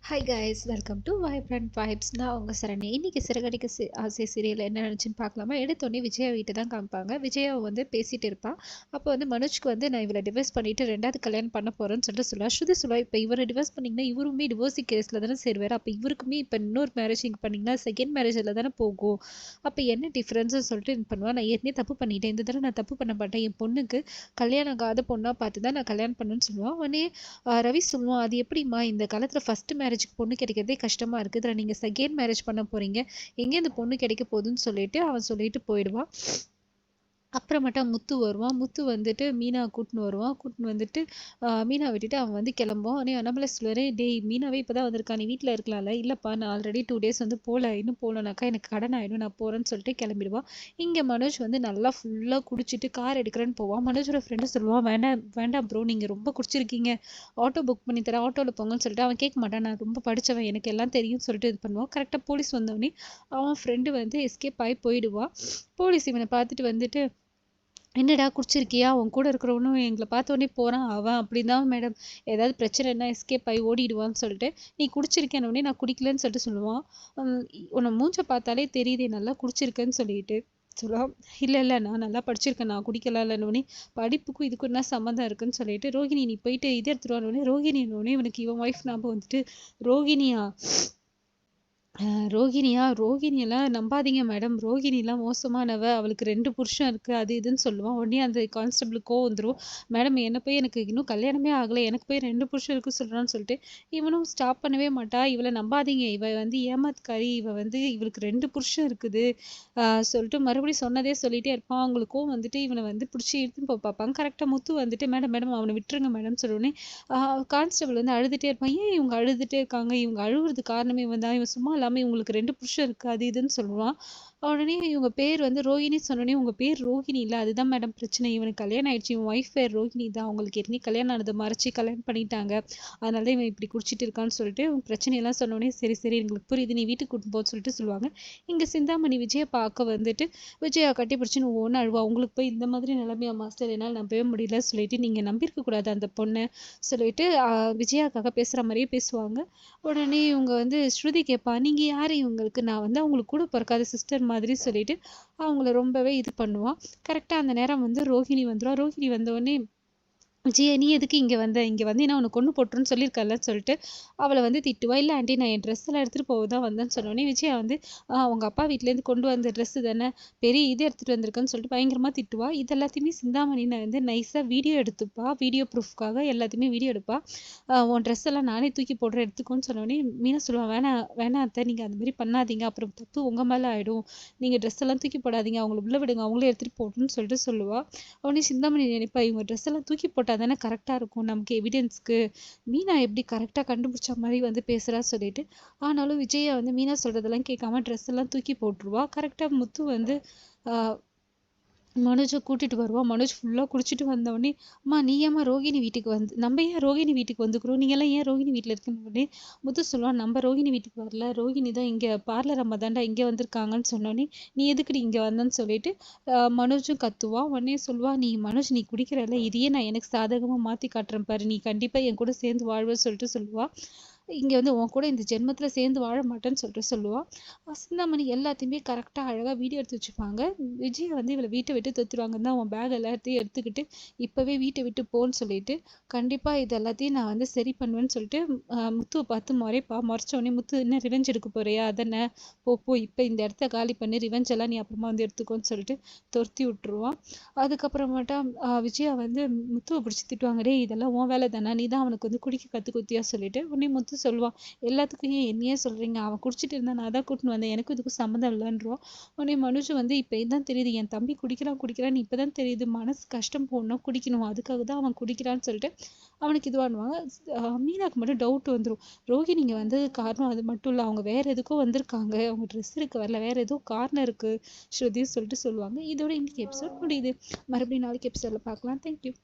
Hi guys, welcome to vibrant vibes. நான் உங்கள் சரணி. இன்றைக்கி சிறகடிக்க ஆசை சீரியல் என்ன நினச்சின்னு பார்க்கலாமா? எடுத்தோடனே விஜயா வீட்டை தான் காமிப்பாங்க. விஜயா வந்து பேசிகிட்டு இருப்பான். அப்போ வந்து மனோஜ்க்கு வந்து நான் இவளை டிவோர்ஸ் பண்ணிவிட்டு ரெண்டாவது கல்யாணம் பண்ண போகிறேன்னு சொல்லிட்டு சொல்லுவாள். ஸ்ருதி சொல்லுவா, இப்போ இவரை டிவோர்ஸ் பண்ணிங்கன்னா இவருமே டிவோர்ஸி கேஸில் தானே சேருவார். அப்போ இவருக்குமே இப்போ இன்னொரு மேரேஜ் இங்கே பண்ணிங்கன்னா செகண்ட் மேரேஜில் தானே போகும். அப்போ என்ன டிஃப்ரென்ஸுன்னு சொல்லிட்டு இது பண்ணுவான். நான் ஏற்கனவே தப்பு பண்ணிட்டேன், இந்த தடவை நான் தப்பு பண்ண மாட்டேன். என் பொண்ணுக்கு கல்யாணம் ஆகாத பொண்ணாக பார்த்து தான் நான் கல்யாணம் பண்ணுன்னு சொல்லுவான். உடனே ரவி சொல்லுவான், அது எப்படிம்மா இந்த காலத்தில் ஃபஸ்ட்டு மேரேஜுக்கு பொண்ணு கிடைக்கிறதே கஷ்டமாக இருக்குது, இதில் நீங்கள் செகண்ட் மேரேஜ் பண்ண போகிறீங்க, எங்கே இந்த பொண்ணு கிடைக்க போகுதுன்னு சொல்லிட்டு அவன் சொல்லிட்டு போயிடுவான். அப்புறமேட்டா முத்து வருவான். முத்து வந்துட்டு மீனா கூட்டின்னு வருவான். கூட்டின்னு வந்துட்டு மீனா விட்டுட்டு அவன் வந்து கிளம்புவான். உடனே நம்மளே சொல்லுவார், டேய் மீனாவே இப்போ தான் வந்திருக்கா, நீ வீட்டில் இருக்கலாம்ல. இல்லைப்பா நான் ஆல்ரெடி 2 days வந்து போகல, இன்னும் போகலனாக்கா எனக்கு கடன் ஆகிடும், நான் போகிறேன்னு சொல்லிட்டு கிளம்பிடுவான். இங்கே மனோஜ் வந்து நல்லா ஃபுல்லாக குடிச்சிட்டு கார் எடுக்கிறேன்னு போவான். மனோஜோட ஃப்ரெண்டு சொல்லுவான், வேண்டாம் வேண்டாம் ப்ரோ, நீங்கள் ரொம்ப குடிச்சிருக்கீங்க, ஆட்டோ புக் பண்ணி தரேன், ஆட்டோவில் போங்கன்னு சொல்லிட்டு அவன் கேட்க மாட்டான். நான் ரொம்ப படித்தவன், எனக்கு எல்லாம் தெரியும்னு சொல்லிட்டு இது பண்ணுவான். கரெக்டாக போலீஸ் வந்தவொடனே அவன் ஃப்ரெண்டு வந்து எஸ்கேப் ஆகி போயிடுவான். போலீஸ் இவனை பார்த்துட்டு வந்துட்டு, என்னடா குடிச்சிருக்கியா, உன் கூட இருக்கிறவனும் எங்களை பார்த்தோன்னே போகிறான், அவன் அப்படி தான் மேடம், ஏதாவது பிரச்சனைனா எஸ்கேப் ஆகி ஓடிடுவான்னு சொல்லிட்டு, நீ குடிச்சிருக்கேன்னொடனே நான் குடிக்கலன்னு சொல்லிட்டு சொல்லுவான். உன்னை மூஞ்ச பார்த்தாலே தெரியுதே நல்லா குடிச்சிருக்கேன்னு சொல்லிட்டு சொல்லுவான். இல்லை நான் நல்லா படிச்சிருக்கேன், நான் குடிக்கலாம் இல்லைன்னொடனே, படிப்புக்கும் இதுக்கும் என்ன சம்மந்தம் இருக்குன்னு சொல்லிட்டு, ரோகிணி நீ போயிட்டு இது எடுத்துருவானோடனே, ரோகிணின்னொடனே இவனுக்கு இவன் ஒய்ஃப் ஞாபகம் வந்துட்டு, ரோகிணியா ரோகிணியெல்லாம் நம்பாதீங்க மேடம், ரோகிணிலாம் மோசமானவ, அவளுக்கு 2 புருஷன் இருக்குது, அது இதுன்னு சொல்லுவான். உடனே அந்த கான்ஸ்டபிளுக்கு கோவம் வந்துடும். மேடம் என்ன போய் எனக்கு இன்னும் கல்யாணமே ஆகலை, எனக்கு போய் 2 புருஷன் இருக்குன்னு சொல்கிறான்னு சொல்லிட்டு இவனும் ஸ்டாப் பண்ணவே மாட்டா. இவளை நம்பாதீங்க, இவ வந்து ஏமாத்துக்காரி, இவ வந்து இவளுக்கு 2 புருஷன் இருக்குது சொல்லிட்டு மறுபடியும் சொன்னதே சொல்லிகிட்டே இருப்பான். அவங்களுக்கும் வந்துட்டு இவனை வந்து பிடிச்சி இழுத்துன்னு போய் பார்ப்பாங்க. கரெக்டாக முத்து வந்துட்டு, மேடம் மேடம் அவனை விட்டுருங்க மேடம் சொன்னோடனே கான்ஸ்டபிள் வந்து அழுதுகிட்டே இருப்பான். ஏன் இவங்க அழுதுகிட்டே இருக்காங்க, இவங்க அழுகுறது காரணமே இவன் தான், இவன் சும்மா இல்லாமல் இவங்களுக்கு 2 புருஷன் இருக்குது அது இதுன்னு சொல்லுவான். உடனே இவங்க பேர் வந்து ரோஹிணி சொன்னோடனே, உங்கள் பேர் ரோஹிணி இல்லை, அதுதான் மேடம் பிரச்சனை, இவனுக்கு கல்யாணம் ஆயிடுச்சு, இவன் ஒய்ஃப் பேர் ரோஹிணி தான், அவங்களுக்கு ஏற்கனவே கல்யாணம் ஆனதை மறைச்சி கல்யாணம் பண்ணிட்டாங்க, அதனால தான் இவன் இப்படி குடிச்சிட்டு இருக்கான்னு சொல்லிட்டு உன் பிரச்சனையெல்லாம் சொன்னோடனே, சரி சரி எங்களுக்கு புரியுது, நீ வீட்டுக்கு கூட்டு போன்னு சொல்லிட்டு சொல்லுவாங்க. இங்கே சிந்தாமணி விஜயை பார்க்க வந்துட்டு விஜயா கட்டி பிடிச்சின்னு ஒவ்வொன்று அழுவா. உங்களுக்கு போய் இந்த மாதிரி நிலைமையா மாஸ்டர், என்னால் நம்பவே முடியல சொல்லிட்டு, நீங்கள் நம்பியிருக்க கூடாது அந்த பொண்ணை சொல்லிட்டு விஜயாக்காக பேசுகிற மாதிரியே பேசுவாங்க. உடனே இவங்க வந்து ஸ்ருதி கேட்பா, நீங்கள் யார் இவங்களுக்கு, நான் வந்து அவங்களுக்கு கூட பிறக்காத சிஸ்டர் மாதிரி சொல்லிட்டு அவங்கள ரொம்பவே இது பண்ணுவான். கரெக்டாக அந்த நேரம் வந்து ரோஹிணி வந்துடுவா. ரோஹிணி வந்தோடனே, விஜயா நீ எதுக்கு இங்கே வந்து என்ன உனக்கு கொண்டு போட்டுருன்னு சொல்லியிருக்கலன்னு சொல்லிட்டு அவளை வந்து திட்டுவா. இல்லை ஆண்டி நான் என் ட்ரெஸ் எல்லாம் எடுத்துகிட்டு போக தான் வந்தேன்னு சொன்னோடனே விஜயா வந்து உங்கள் அப்பா வீட்டிலேருந்து கொண்டு வந்த ட்ரெஸ்ஸு தானே, பெரிய இது எடுத்துகிட்டு வந்திருக்கேன்னு சொல்லிட்டு பயங்கரமாக திட்டுவா. இது எல்லாத்தையுமே சிந்தாமணி நான் வந்து நைஸாக வீடியோ எடுத்துப்பா, வீடியோ ப்ரூஃப்காக எல்லாத்தையுமே வீடியோ எடுப்பா. உன் ட்ரெஸ் எல்லாம் நானே தூக்கி போடுறேன் எடுத்துக்கோன்னு சொன்னோடனே மீனா சொல்லுவான், வேணாம் அத்தை, நீங்கள் அந்த மாதிரி பண்ணாதீங்க, அப்புறம் தப்பு உங்கள் மேலே ஆகிடும், நீங்கள் ட்ரெஸ் எல்லாம் தூக்கி போடாதீங்க, அவங்கள உள்ள விடுங்க, அவங்களே எடுத்துகிட்டு போட்டுன்னு சொல்லிட்டு சொல்லுவா. உடனே சிந்தாமணி நினைப்பா, இவங்க ட்ரெஸ் எல்லாம் தூக்கி போட்டால் தானே கரெக்டாக இருக்கும் நமக்கு எவிடன்ஸ்க்கு, மீனா எப்படி கரெக்டாக கண்டுபிடிச்ச மாதிரி வந்து பேசுகிறா சொல்லிட்டு. ஆனாலும் விஜயா வந்து மீனா சொல்கிறதெல்லாம் கேட்காம ட்ரெஸ் எல்லாம் தூக்கி போட்டுருவா. கரெக்டாக முத்து வந்து மனோஜை கூட்டிட்டு வருவான். மனோஜ் ஃபுல்லாக குடிச்சிட்டு வந்தவொடனே, அம்மா நீ ஏம்மா ரோகிணி வீட்டுக்கு வந்து, நம்ம ஏன் ரோகிணி வீட்டுக்கு வந்துக்கிறோம், நீங்கள்லாம் ஏன் ரோகிணி வீட்டில் இருக்குன்னு முத்து சொல்லுவான், நம்ம ரோகிணி வீட்டுக்கு வரல, ரோகிணி தான் இங்கே பார்லர் அம்மா தாண்டா இங்கே வந்திருக்காங்கன்னு சொன்னோடனே, நீ எதுக்குடி இங்கே வந்தேன்னு சொல்லிட்டு மனோஜும் கத்துவான். உடனே சொல்லுவான், மனோஜ் நீ குடிக்கிறல்ல, இதையே நான் எனக்கு சாதகமாக மாற்றி காட்டுறேன் பாரு, நீ கண்டிப்பாக என் கூட சேர்ந்து வாழ்வேன்னு சொல்லிட்டு சொல்லுவாள். இங்கே வந்து உன் கூட இந்த ஜென்மத்தில் சேர்ந்து வாழ மாட்டேன்னு சொல்லிட்டு சொல்லுவாள். சிந்தாமணி எல்லாத்தையுமே கரெக்டாக அழகாக வீடியோ எடுத்து வச்சுப்பாங்க. விஜய் வந்து இவளை வீட்டை விட்டு தொத்துருவாங்க தான், அவன் பேக் எல்லாத்தையும் எடுத்துக்கிட்டு இப்போவே வீட்டை விட்டு போன்னு சொல்லிட்டு, கண்டிப்பாக இது எல்லாத்தையும் நான் வந்து சரி பண்ணுவேன்னு சொல்லிட்டு முத்துவை பார்த்து முறைச்சோடனே, முத்து என்ன ரிவெஞ்ச் எடுக்க போறியா, அதனை போ இப்போ இந்த இடத்த காலி பண்ணி ரிவெஞ்ச் எல்லாம் நீ அப்புறமா வந்து எடுத்துக்கோன்னு சொல்லிட்டு துரத்தி விட்டுருவான். அதுக்கப்புறமாட்டா விஜயா வந்து முத்துவை பிடிச்சி திட்டுவாங்க, டே இதெல்லாம் உன் வேலை தானே, நீ தான் அவனுக்கு வந்து குடிக்க கற்றுக்குத்தியா சொல்லிட்டு. உடனே முத்து சொல்லுவான், எல்லாத்துக்கும் ஏன் என்னையே சொல்கிறீங்க, அவன் குடிச்சிட்டு இருந்தா நான் தான் கூட்டின்னு வந்தேன், எனக்கும் இதுக்கும் சம்மந்தம் இல்லைன்றான். உடனே மனுஷ வந்து இப்போ தான் தெரியுது, என் தம்பி குடிக்கிறான்னு இப்போ தான் தெரியுது, மனசு கஷ்டம் போடணும் குடிக்கணும், அதுக்காக தான் அவன் குடிக்கிறான்னு சொல்லிட்டு அவனுக்கு இதுவானுவாங்க. மீனாக்கு மட்டும் டவுட் வந்துடும், ரோஹிணிங்க வந்தது காரணம் அது மட்டும் இல்லை, அவங்க வேற எதுக்கும் வந்திருக்காங்க, அவங்க ட்ரெஸ் இருக்கு வரல, வேற ஏதோ காரணம் இருக்கு ஸ்ருதி சொல்லிட்டு சொல்லுவாங்க. இதோட இன்னைக்கு எபிசோட் முடியுது. மறுபடியும் நாளைக்கு எபிசோட்ல பார்க்கலாம். தேங்க்யூ.